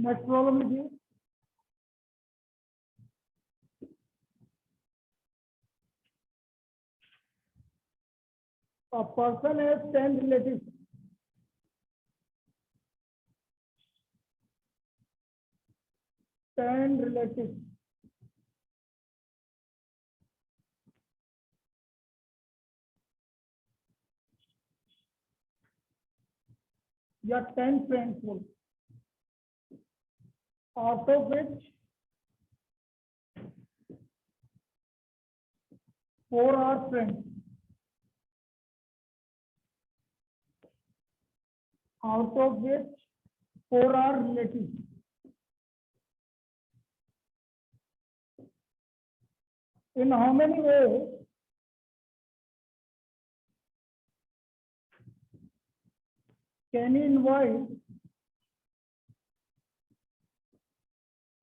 Next problem लिखिए। A person has 10 relatives. 10 relatives. या 10 friends बोल, out of which 4 are friends, out of which 4 are relatives. In how many ways can he invite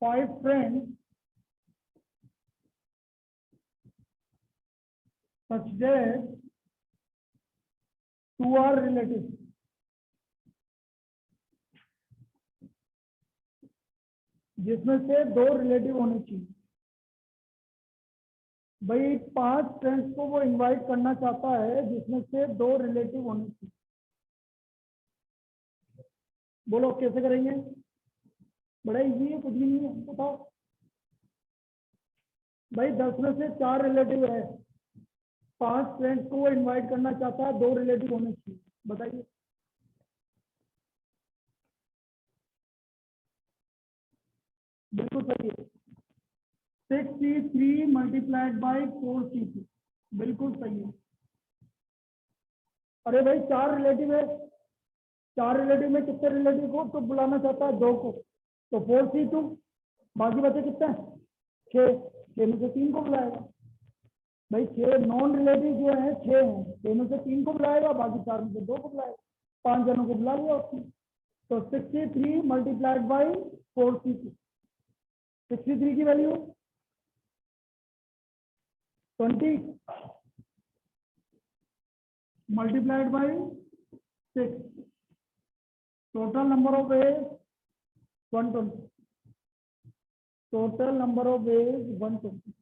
5 friends such that 2 are relatives? जिसमें से 2 relative होने चाहिए। भाई 5 friends को वो इनवाइट करना चाहता है जिसमें से 2 रिलेटिव होने चाहिए। बोलो कैसे करेंगे? बड़ा इजी है, कुछ भी नहीं है, बताओ। भाई 10 में से 4 रिलेटिव है, 5 फ्रेंड्स को वो इनवाइट करना चाहता है, 2 रिलेटिव होने चाहिए। बताइए। बिल्कुल सही है। 63 मल्टीप्लाइड बाई 4C2, बिल्कुल सही है। अरे भाई 4 रिलेटिव है, 4 रिलेटिव में कितने रिलेटिव को तो बुलाना चाहता है? 2 को, तो 4C2, बाकी बचे कितने? 6 में से 3 को बुलाएगा। भाई 6 नॉन रिलेटिव जो है 6 हैं, 6 में से 3 को बुलाएगा, बाकी 4 में से 2 को बुलाएगा, 5 जनों को बुला लिया उसने। तो 63 मल्टीप्लाइड बाई 4C2, 63 की value 20 multiplied by 6, total number of ways 120, total number of ways 120।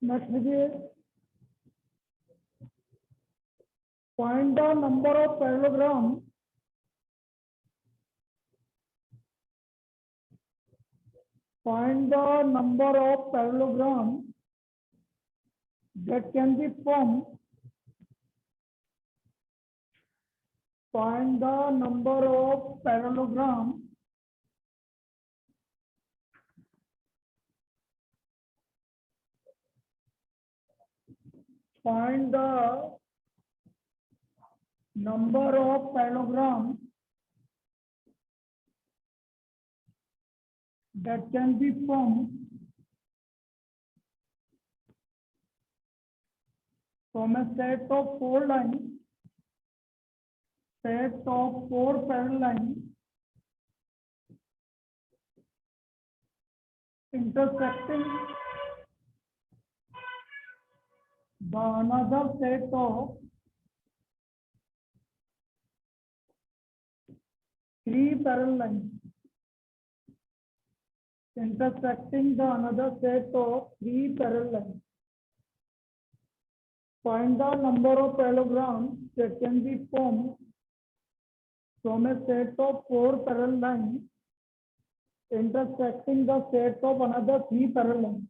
Next लिखिए, find the number of parallelogram that can be formed. Find the number of parallelogram find the number of parallelogram that can be formed from a set of 4 lines, set of 4 parallel lines intersecting the another set of 3 parallel lines, intersecting the another set of 3 parallel lines. Find the number of parallelograms that can be formed from a set of 4 parallel lines intersecting the set of another 3 parallel lines.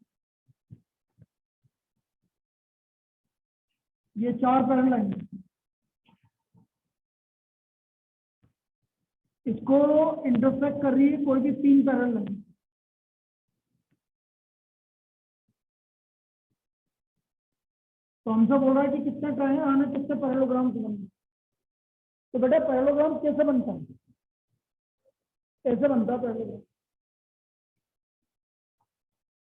ये 4 parallel line, इसको intersect कर रही है कोई भी 3 parallel line. तो तो हमसे बोल रहा है कि कितने ट्राई आने कितने पैरेललोग्राम से बनते हैं। तो बेटा पैरेललोग्राम कैसे बनता है? ऐसे बनता है पैरेललोग्राम,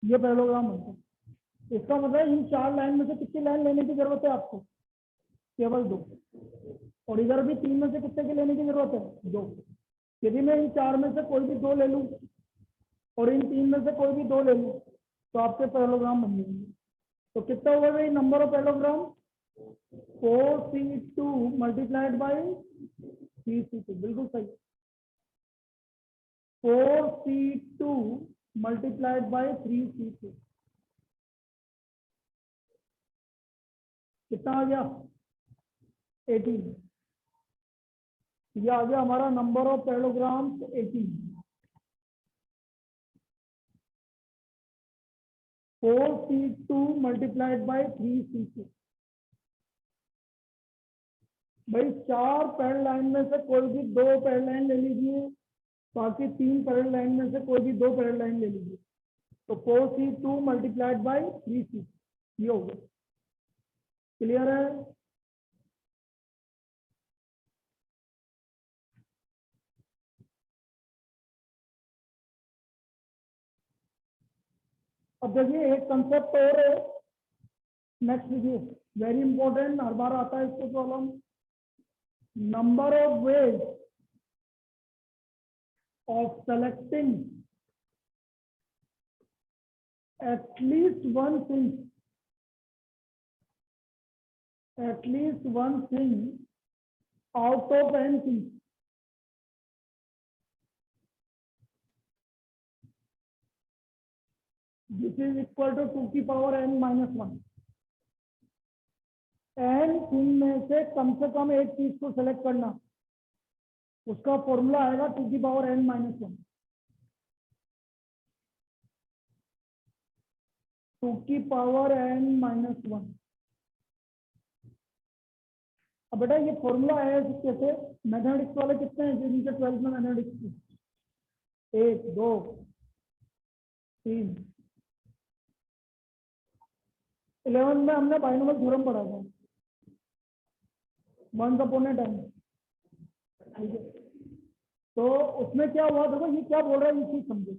ये पैरेललोग्राम बनता है। इसका मतलब इन 4 लाइन में से कितनी लाइन लेने की जरूरत है आपको? केवल 2। और इधर भी 3 में से कितने की लेने की जरूरत है? 2। यदि मैं इन 4 में से कोई भी 2 ले लूं और इन 3 में से कोई भी 2 ले लूं तो आपके पैरेललोग्राम बन जाएंगे। तो कितना होगा भाई number of parallelogram? 4c2 multiplied by 3c2, बिल्कुल सही। 4c2 मल्टीप्लाइड बाई 3c2 कितना आ गया? 18। ये आ गया हमारा number of parallelogram 18। 4c2 multiplied by 3c2। भाई 4 पैरेलल लाइन में से कोई भी 2 पैरेलल लाइन ले लीजिए, बाकी 3 पैरेलल लाइन में से कोई भी 2 पैरेलल लाइन ले लीजिए। तो 4c2 मल्टीप्लाइड बाई 3c, ये हो गया। क्लियर है? अब देखिए एक कंसेप्ट और है, नेक्स्ट देखिए, वेरी इंपॉर्टेंट, हर बार आता है इसको problem. Number of ways of selecting at least one thing out of n things. This is equal to 2 की power n minus 1। n thing में से कम एक चीज को सेलेक्ट करना, उसका फॉर्मूला आएगा 2 की पावर n माइनस 1। 2 की पावर n माइनस 1। अब बेटा ये फॉर्मूला है कैसे? मैथमेटिक्स वाले कितने हैं जिनके 12th में मैथमेटिक्स की? 1 2 3। 11th में हमने बाइनोमियल थ्योरम पढ़ा था, वंस अपॉन ए टाइम। ठीक है, तो उसमें क्या हुआ? देखो ये क्या बोल रहा है, ये चीज समझो।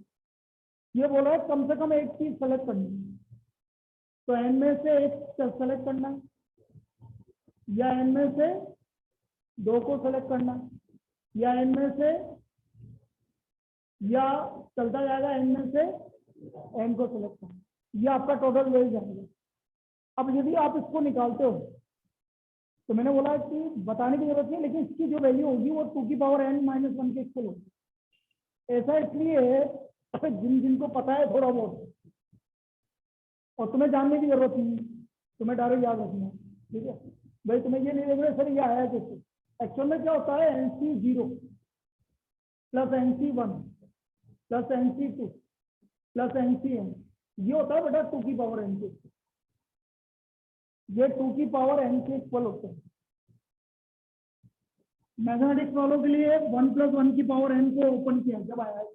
ये बोल रहा है कम से कम एक चीज सेलेक्ट करनी है, तो एन में से एक सेलेक्ट करना है, या एन में से 2 को सेलेक्ट करना है, या एन में से, या चलता जाएगा एन में से एन को सेलेक्ट करना, ये आपका टोटल वेज जाएगा। अब यदि आप इसको निकालते हो तो मैंने बोला कि बताने की जरूरत नहीं, लेकिन इसकी जो वैल्यू होगी वो 2 की पावर n माइनस 1 के इक्वल होगी। ऐसा इसलिए है जिनको पता है थोड़ा बहुत, और तुम्हें जानने की जरूरत नहीं, तुम्हें डायरेक्ट याद रखना। ठीक है भाई, तुम्हें ये नहीं देख रहे सर ये आया कैसे। एक्चुअल में क्या होता है, NC0 plus NC1 plus NC2 plus NCn, ये होता है बेटा 2 की पावर n के, ये 2 की पावर n के इक्वल होते हैं। मैथमेटिक्स वालों के लिए 1 प्लस 1 की पावर n को ओपन किया जब आया है।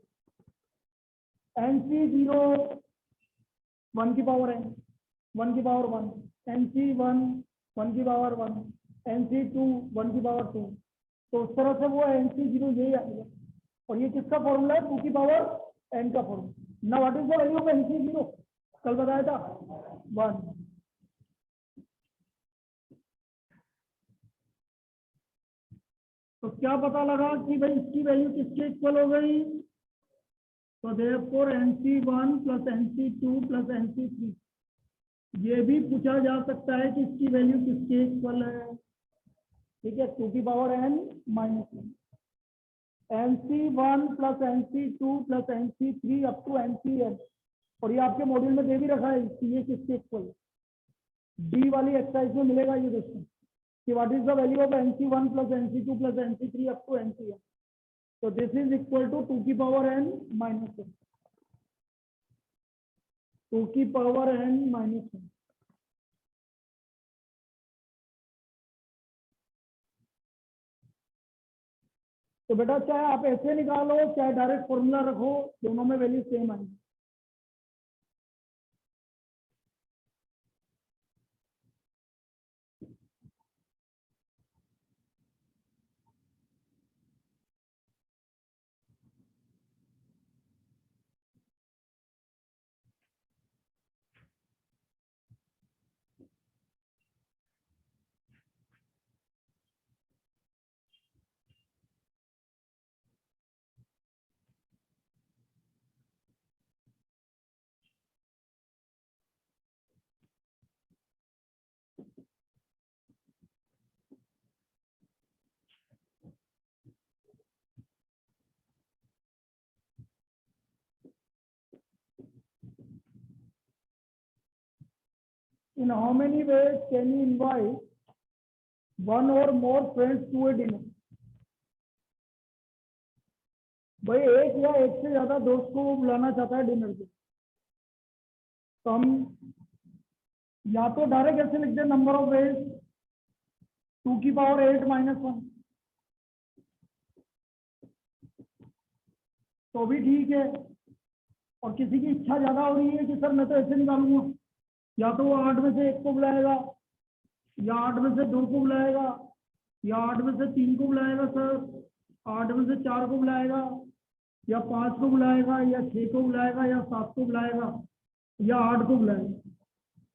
NC0 1 की पावर n 1 की पावर 1, NC1 1 की पावर 1, NC2 1 की पावर 2। तो उस तरह से वो NC0 यही आएगा, और ये किसका फॉर्मूला है? 2 की पावर n का फॉर्मूला। ना what is the value of NC0? कल बताया था 1। तो क्या पता लगा कि भाई इसकी वैल्यू किसके इक्वल हो गई? तो therefore NC1 plus NC2 plus NC3, ये भी पूछा जा सकता है कि इसकी वैल्यू किसके इक्वल है। ठीक है, 2 की power n minus 1, NC1 plus NC2 plus NC3 up to NCn, और ये आपके मॉड्यूल में दे भी रखा है कि ये किसके इक्वल है। डी वाली एक्सरसाइज में मिलेगा ये क्वेश्चन कि what is the value of NC1 plus NC2 plus NC3 up to NCn। तो दिस इज इक्वल टू 2 की पावर n माइनस 1, 2 की पावर n माइनस 1। तो बेटा चाहे आप ऐसे निकालो चाहे डायरेक्ट फॉर्मूला रखो, दोनों में वैल्यू सेम आएगी। In how many ways can you invite one or more friends to a dinner? भाई एक या एक से ज्यादा दोस्त को वो बुलाना चाहता है डिनर पे, तो हम या तो डायरेक्ट ऐसे लिखते हैं नंबर ऑफ वेज 2 की पावर 8 माइनस 1, तो भी ठीक है। और किसी की इच्छा ज्यादा हो रही है कि सर मैं तो ऐसे निकालूंगा, या तो वो 8 में से 1 को बुलाएगा, या 8 में से 2 को बुलाएगा, या 8 में से 3 को बुलाएगा सर, 8 में से 4 को बुलाएगा, या 5 को बुलाएगा, या 6 को बुलाएगा, या 7 को बुलाएगा, या 8 को बुलाएगा।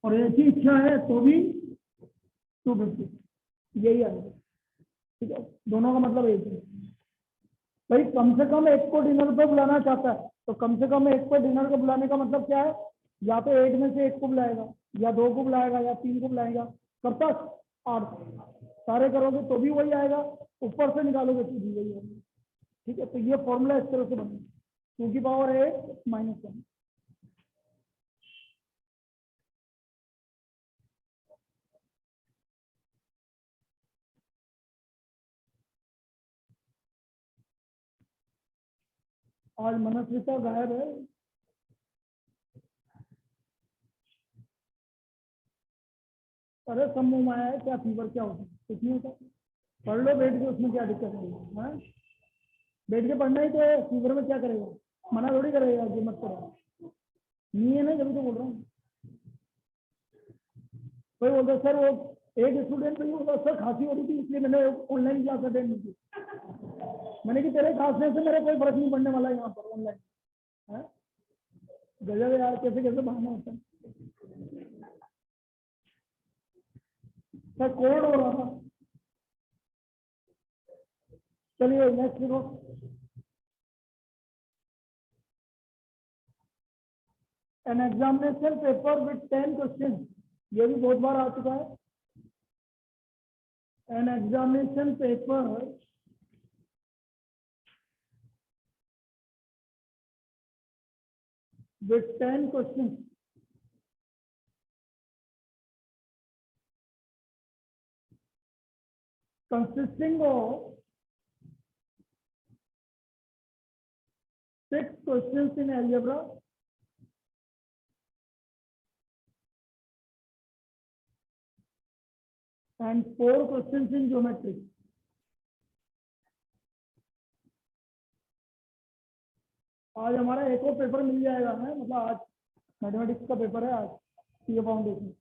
और ऐसी इच्छा है तो भी 250 यही आएगा। ठीक है, दोनों का मतलब एक है। भाई कम से कम एक को डिनर पे बुलाना चाहता है, तो कम से कम एक को डिनर को बुलाने का मतलब क्या है? या तो 8 में से 1 को बुलाएगा, या 2 को बुलाएगा, या 3 को बुलाएगा। कब तक? 8 सारे करोगे तो भी वही आएगा, ऊपर से निकालोगे तो भी वही आएगा। ठीक है, तो ये फॉर्मूला इस तरह से बनेगा 2 की पावर 8 माइनस 1। आज मनस्विता गायब है। अरे समूह में आया है, क्या फीवर क्या होता है? कुछ नहीं होता, पढ़ लो बैठ के, उसमें क्या दिक्कत है? बैठ के पढ़ना ही तो है, फीवर में क्या करेगा? मना थोड़ी करेगा कि मत करो, नहीं है ना, जब तो बोल रहा हूँ। कोई बोलता सर वो एक स्टूडेंट नहीं होता सर, खांसी हो रही थी इसलिए मैंने ऑनलाइन क्लास अटेंड नहीं की। मैंने कि तेरे खांसने से मेरा कोई फर्क नहीं पड़ने वाला है यहाँ पर ऑनलाइन। गजब यार, कैसे कैसे बहाना होता है। सर कोड हो रहा था। चलिए नेक्स्ट लिखो। An examination paper with 10 question, ये भी बहुत बार आ चुका है। An examination paper with 10 questions consisting of 6 questions in algebra and 4 questions in geometry. आज हमारा एक और पेपर मिल जाएगा है, मतलब आज मैथमेटिक्स का पेपर है आज, ये foundation.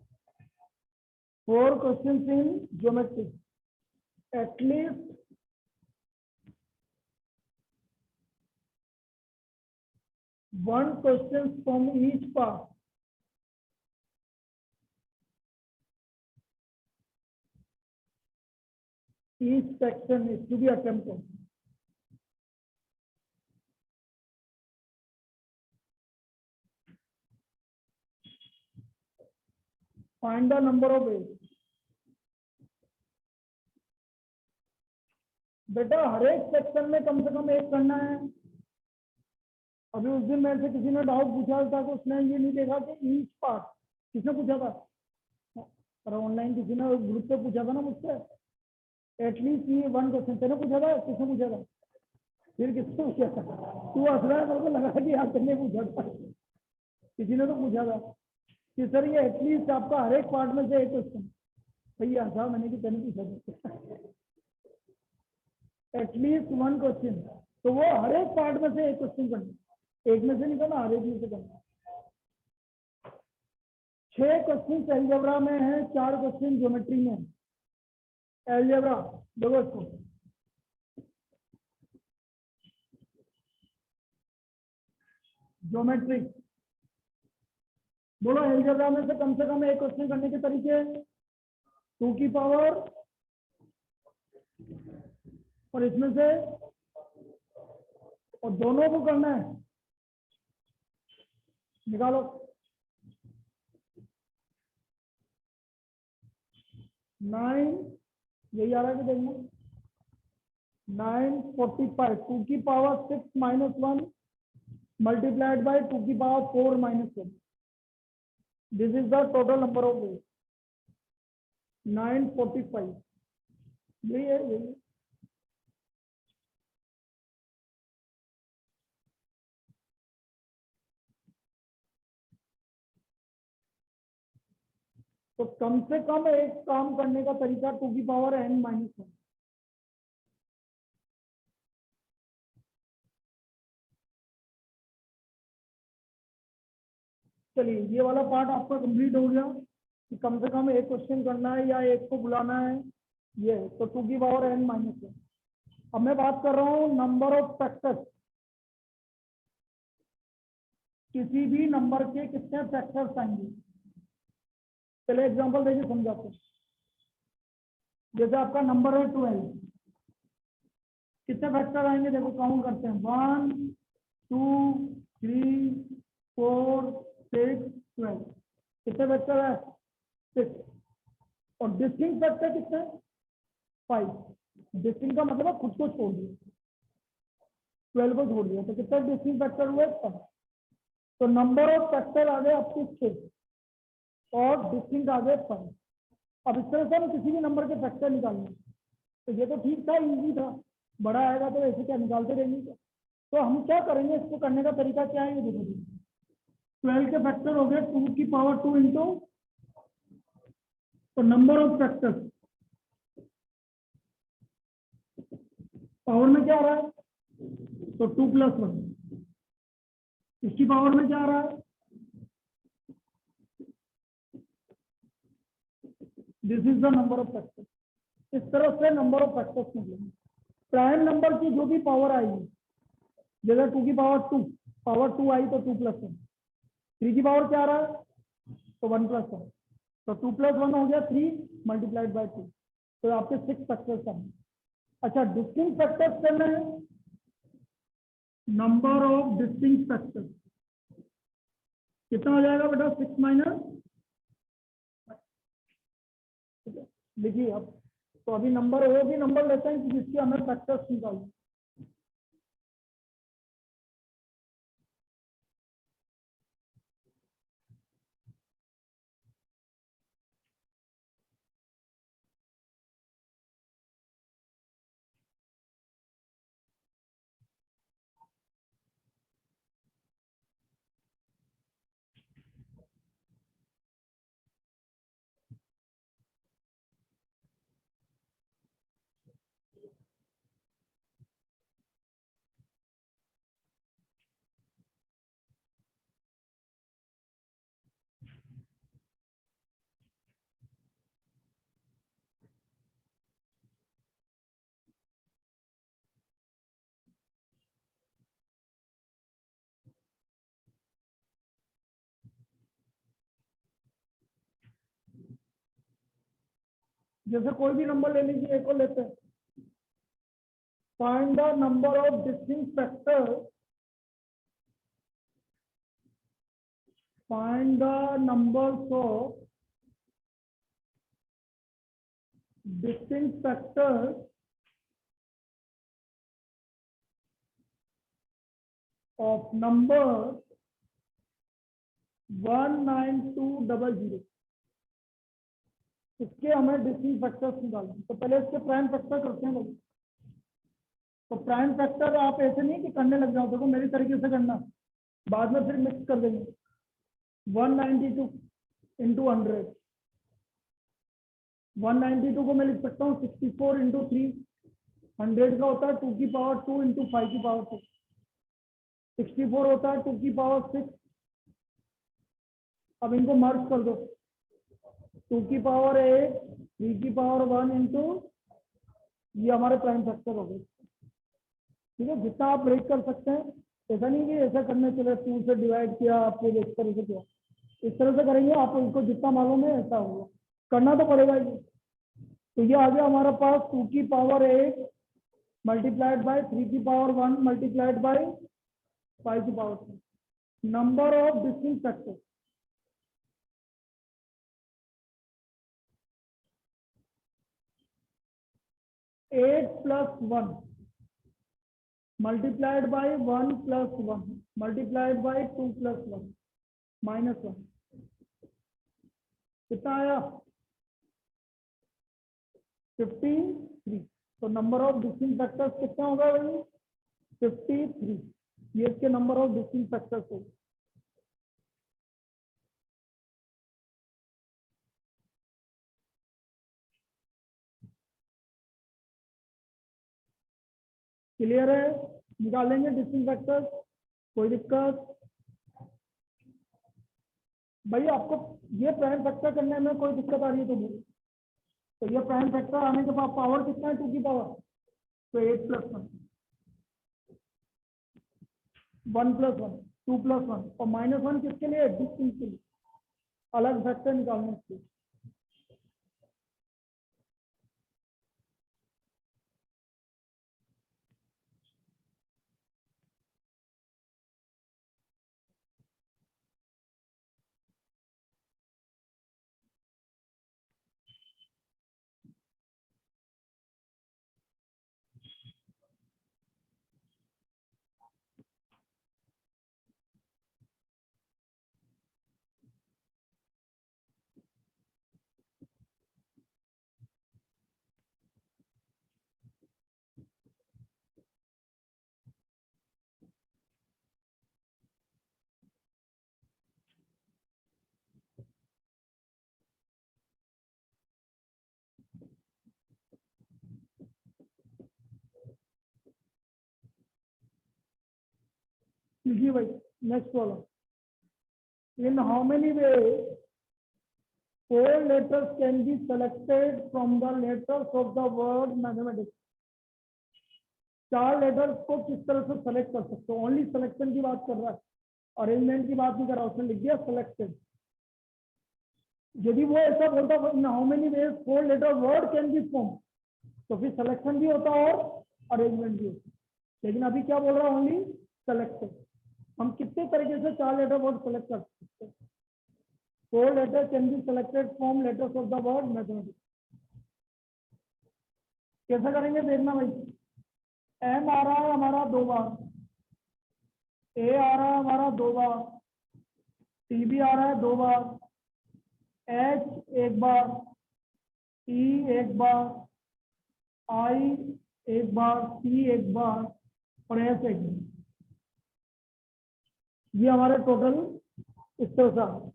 4 questions in geometry, at least 1 question from each part. Each section is to be attempted. Find the number of ways. बेटा हर एक सेक्शन में कम से कम एक करना है। अभी उस दिन मेरे से किसी ने डाउट पूछा था, तो उसने ये नहीं देखा कि ईच पार्ट, किसने पूछा था? और ऑनलाइन किसी ने ग्रुप पे पूछा था ना मुझसे, एटलीस्ट ये 1 क्वेश्चन। तेने पूछा था? किसने पूछा था? फिर किसने पूछा था? तू हंस रहा है, मेरे को लगा कि यार तेने पूछा था। किसी ने तो पूछा था कि सर ये एटलीस्ट आपका हर एक पार्ट में से एक क्वेश्चन। भैया था, मैंने कि तेने पूछा था एटलीस्ट 1 क्वेश्चन, तो वो हर एक पार्ट में से एक क्वेश्चन करना, एक में से नहीं करना, हर एक में से करना। 6 क्वेश्चन एलजेब्रा में है, 4 क्वेश्चन ज्योमेट्री में है। एलजेब्रा देखो इसको, ज्योमेट्री बोलो। एलजेब्रा में से कम एक क्वेश्चन करने के तरीके 2 की पावर, और इसमें से और दोनों को करना है, निकालो। 9 यही आ रहा है कि देखना, 945 2 की पावर 6 माइनस 1 मल्टीप्लाइड बाय 2 की power 4 minus 1। This is the total number of veg. 945, यही है यही। तो कम से कम एक काम करने का तरीका 2 की पावर n माइनस 1। चलिए ये वाला पार्ट आपका कंप्लीट हो गया कि कम से कम एक क्वेश्चन करना है या एक को बुलाना है, ये तो 2 की पावर n माइनस 1। अब मैं बात कर रहा हूँ नंबर ऑफ फैक्टर्स। किसी भी नंबर के कितने फैक्टर्स आएंगे, चलिए एग्जांपल देखिए समझाते हैं। जैसे आपका नंबर है 12, कितने फैक्टर आएंगे देखो काउंट करते हैं, 1 2 3 4 6 12। कितने फैक्टर है 6। और डिस्टिंक्ट फैक्टर कितने 5। डिस्टिंक्ट का मतलब है खुद को छोड़ दिया, 12 को छोड़ दिया, तो कितने डिस्टिंक्ट फैक्टर हुए 5। तो नंबर ऑफ फैक्टर आ गए आपके 6 और डिस्टिंक्ट आ गए 5। अब इस तरह से हम किसी भी नंबर के फैक्टर निकालेंगे, तो ये तो ठीक था, इजी था। बड़ा आएगा तो ऐसे क्या निकालते रहेंगे क्या? तो हम क्या करेंगे, इसको करने का तरीका क्या है ये देखो। 12 के फैक्टर हो गए 2 की पावर 2 इंटू, तो नंबर ऑफ फैक्टर्स पावर में क्या आ रहा है, तो 2 + 1। इसकी पावर में क्या आ रहा है, this is the number of factors. इस तरह से नंबर ऑफ फैक्टर्स निकलेंगे। प्राइम नंबर की जो भी पावर आएगी, जैसे 2 की पावर 2 आई तो 2 + 1। 3 की पावर क्या आ रहा है, तो 1 + 1, तो 2 + 1 हो गया 3 × 2, तो आपके 6 फैक्टर्स आएंगे। अच्छा डिस्टिंक्ट फैक्टर्स करना है, नंबर ऑफ डिस्टिंक्ट फैक्टर्स कितना हो जाएगा बेटा, 6 माइनस। देखिए अब तो अभी नंबर वो भी नंबर लेते हैं कि जिसके हमें फैक्टर्स निकालना। जैसे कोई भी नंबर ले लीजिए, एक को लेते हैं, find the number of distinct factor, find the numbers of distinct factors of number 19200। इसके हमें डिस्टिंक्ट फैक्टर्स निकालना। तो पहले इसके प्राइम फैक्टर करते हैं भाई। तो प्राइम फैक्टर आप ऐसे नहीं कि करने लग जाओ, देखो मेरी तरीके से करना, बाद में फिर मिक्स कर देंगे। 192 इंटू 100, 192 को मैं लिख सकता हूँ 64 इंटू 3। 100 का होता है 2 की पावर 2 इंटू 5 की पावर 6। 64 होता है 2 की पावर 6। अब इनको मर्ज कर दो, 2 की पावर 8 3 की पावर 1 इंटू, ये हमारे प्राइम फैक्टर हो गए। ठीक है, जितना आप ब्रेक कर सकते हैं, ऐसा नहीं कि ऐसा करने चले 2 से डिवाइड किया आपको इस तरह से किया, इस तरह से करेंगे आप इनको जितना मालूम है ऐसा होगा, करना तो पड़ेगा ये। तो ये आ गया हमारे पास 2 की पावर 8 मल्टीप्लाइड बाय 3 की पावर 1 मल्टीप्लाइड बाय 5 की power 6। Number of distinct factor, eight plus 1 multiplied by 1 + 1 multiplied by 2 + 1 -1, कितना आया 53। तो नंबर ऑफ डिस्टिंक्ट फैक्टर्स कितना होगा भाई? 53। ये इसके नंबर ऑफ डिस्टिंक्ट फैक्टर्स होगा। क्लियर है? निकालेंगे डिस्टिंक्ट फैक्टर्स, कोई दिक्कत? भाई आपको ये प्राइम फैक्टर करने में कोई दिक्कत आ रही है तो बोलो। तो ये प्राइम फैक्टर आने के बाद पावर कितना है 2 की पावर? तो 8 + 1, 1 + 1, 2 + 1 और -1 किसके लिए? डिस्टिंक्ट के लिए, अलग फैक्टर निकालने के लिए। लीजिए भाई, नेक्स्ट वाला। In how many ways 4 letters can be selected from the letters of the word mathematics? 4 letters को किस तरह से सेलेक्ट कर सकते हो? ओनली सिलेक्शन की बात कर रहा है, अरेंजमेंट की बात नहीं कर रहा। उसने लिख दिया सेलेक्टेड। यदि वो ऐसा बोलता in how many ways 4 letter word can be form, तो फिर सिलेक्शन भी होता और अरेंजमेंट भी होता। लेकिन अभी क्या बोल रहा है? Only selected. हम कितने तरीके से 4 लेटर वर्ड सेलेक्ट कर सकते हैं? 4 letters can be selected from letters of the word mathematics. कैसा करेंगे देखना भाई। M आ रहा है हमारा 2 बार, A आ रहा है हमारा 2 बार, T भी आ रहा है 2 बार, H 1 bar, E 1 bar, I 1 bar, C 1 बार और S 1 बार। ये हमारे टोटल इस तरह से।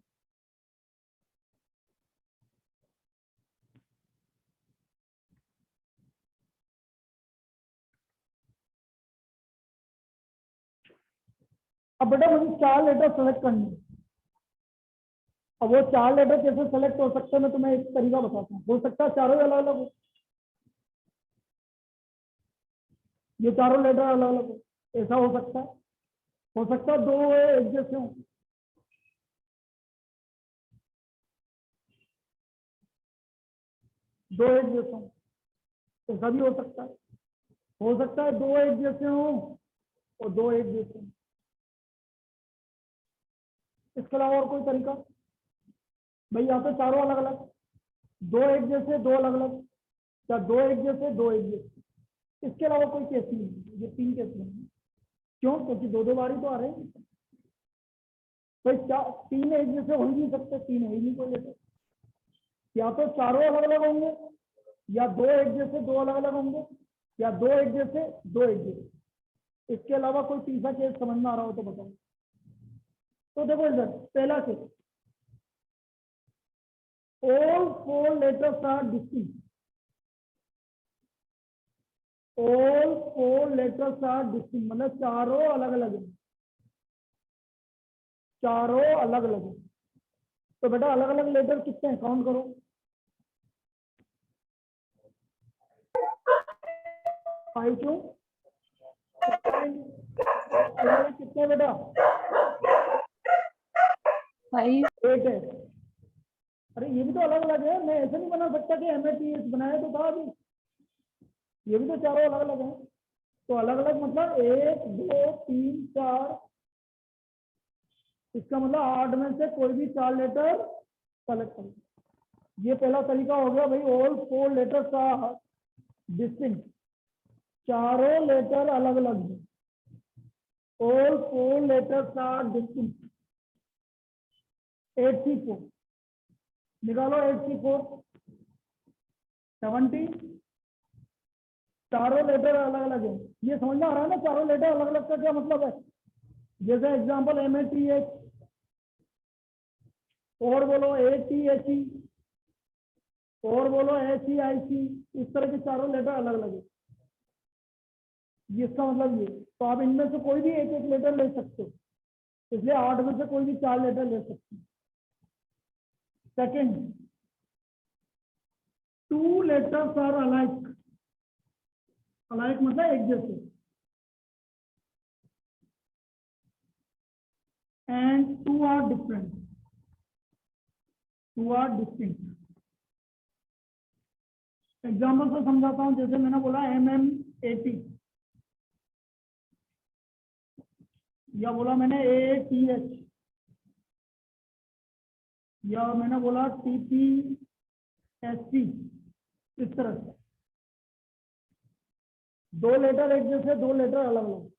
अब बेटा मुझे 4 लेटर सेलेक्ट करने हैं। अब वो 4 लेटर कैसे सेलेक्ट हो सकते हैं, मैं तुम्हें एक तरीका बताता हूँ। हो सकता है चारों अलग अलग हो, ये चारों लेटर अलग अलग हो, ऐसा हो सकता है। हो सकता है 2 एक जैसे हो, दो एक जैसे हो, ऐसा भी हो सकता है। हो सकता है 2 एक जैसे हो और 2 एक जैसे हो। इसके अलावा और कोई तरीका? भाई यहाँ पे चारों अलग अलग, 2 एक जैसे 2 अलग अलग, या 2 एक जैसे 2 एक जैसे। इसके अलावा कोई केस नहीं है, ये 3 केस नहीं है। क्यों? क्योंकि 2 बार ही तो आ रहे हैं भाई। 3 एक जैसे हो ही नहीं सकते, 3 है ही नहीं कोई लेटर। या तो चारों अलग अलग होंगे, या 2 एक जैसे 2 अलग अलग होंगे, या 2 एक जैसे 2 एक जैसे। इसके अलावा कोई तीसरा केस समझ में आ रहा हो तो बताओ। तो देखो इधर पहला case, all 4 letters are distinct. All 4 letters are distinct, मतलब चारों अलग अलग हैं, चारों अलग अलग हैं। तो बेटा अलग अलग लेटर कितने हैं काउंट करो। 5 क्यों? अलग अलग कितने बेटा? 5 8 है। अरे ये भी तो अलग अलग है, मैं ऐसे नहीं बना सकता कि MATS बनाया तो था अभी। ये भी तो चारों अलग अलग हैं। तो अलग अलग मतलब 1 2 3 4, इसका मतलब 8 में से कोई भी 4 लेटर सेलेक्ट करो। ये पहला तरीका हो गया भाई। ऑल 4 लेटर्स आर डिस्टिंक्ट, चारों लेटर अलग अलग हैं। All 4 letters are distinct. 84 निकालो, 84 70, चारों लेटर अलग अलग है। ये समझ में आ रहा है ना, चारों लेटर अलग अलग का क्या मतलब है। जैसे एग्जांपल MATH, और बोलो ATHE, और बोलो HEIC, इस तरह के चारों लेटर अलग अलग है। इसका मतलब ये, तो आप इनमें से कोई भी एक एक लेटर ले सकते हो, इसलिए 8 में से कोई भी 4 लेटर ले सकते हो। Second, 2 letters are alike, alike मतलब एक जैसे, and 2 are different, 2 are distinct. Example से समझाता हूं, जैसे मैंने बोला MMAT, या बोला मैंने AATH, या मैंने बोला TPSC, इस तरह से 2 लेटर एक जैसे, 2 लेटर अलग अलग।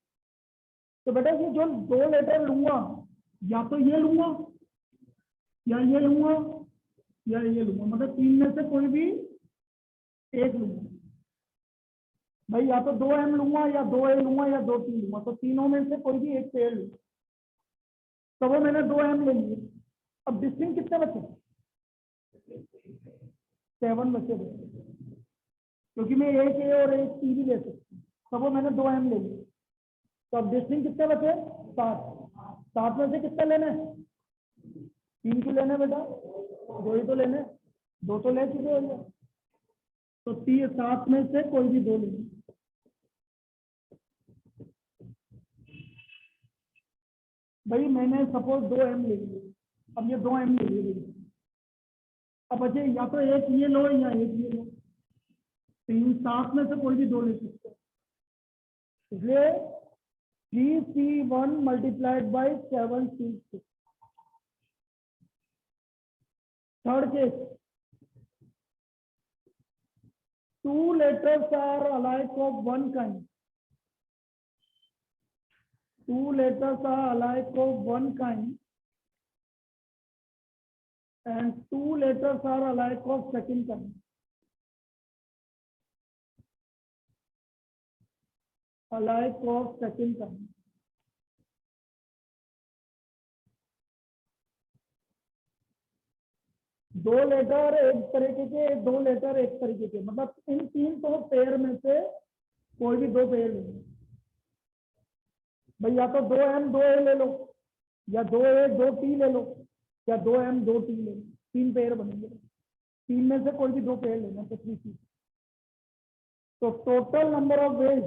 तो बेटा ये जो 2 लेटर लूंगा, या तो ये लूंगा, या ये लूंगा, या ये लूंगा, मतलब 3 में से कोई भी एक लूंगा। भाई या तो 2M लूंगा, या 2A लूंगा, या 2T लूंगा, तो तीनों में से कोई भी एक पेयर लूंगा। तो वो मैंने 2M ले लिए। अब डिस्टिंक्ट कितने बचे? 7 बचे, क्योंकि मैं एक A और एक T भी ले सकती हूँ। तो वो मैंने 2M ले लिए। तो अब डिस्टिंक्ट कितने बचे? 7। 7 में से कितने लेने? 3 क्यों लेने बेटा? 2 ही तो लेने, 2 तो ले चुके हो। तो 7 में से कोई भी 2 लेने। भाई मैंने सपोज 2M ले लिए, अब ये 2M ले लिए, अब बचे या तो एक ये लो या एक ये लो, तो इन 7 में से कोई भी 2 ले सकते हो। इसलिए 3C1 multiplied by 7C6। Third case, 2 letters are alike of one kind. 2 letters are alike of one kind, and 2 letters are alike of second kind. Alike of second kind. दो लेटर एक तरीके के, 2 लेटर एक तरीके के, मतलब इन 3 तो pair में से कोई भी 2 पेयर ले लो। भाई या तो 2M 2A ले लो, या 2A 2T ले लो, या 2M 2T ले लो, 3 पेयर बनेंगे। 3 में से कोई भी 2 पेयर लेना, तो 3C। तो टोटल नंबर ऑफ वेज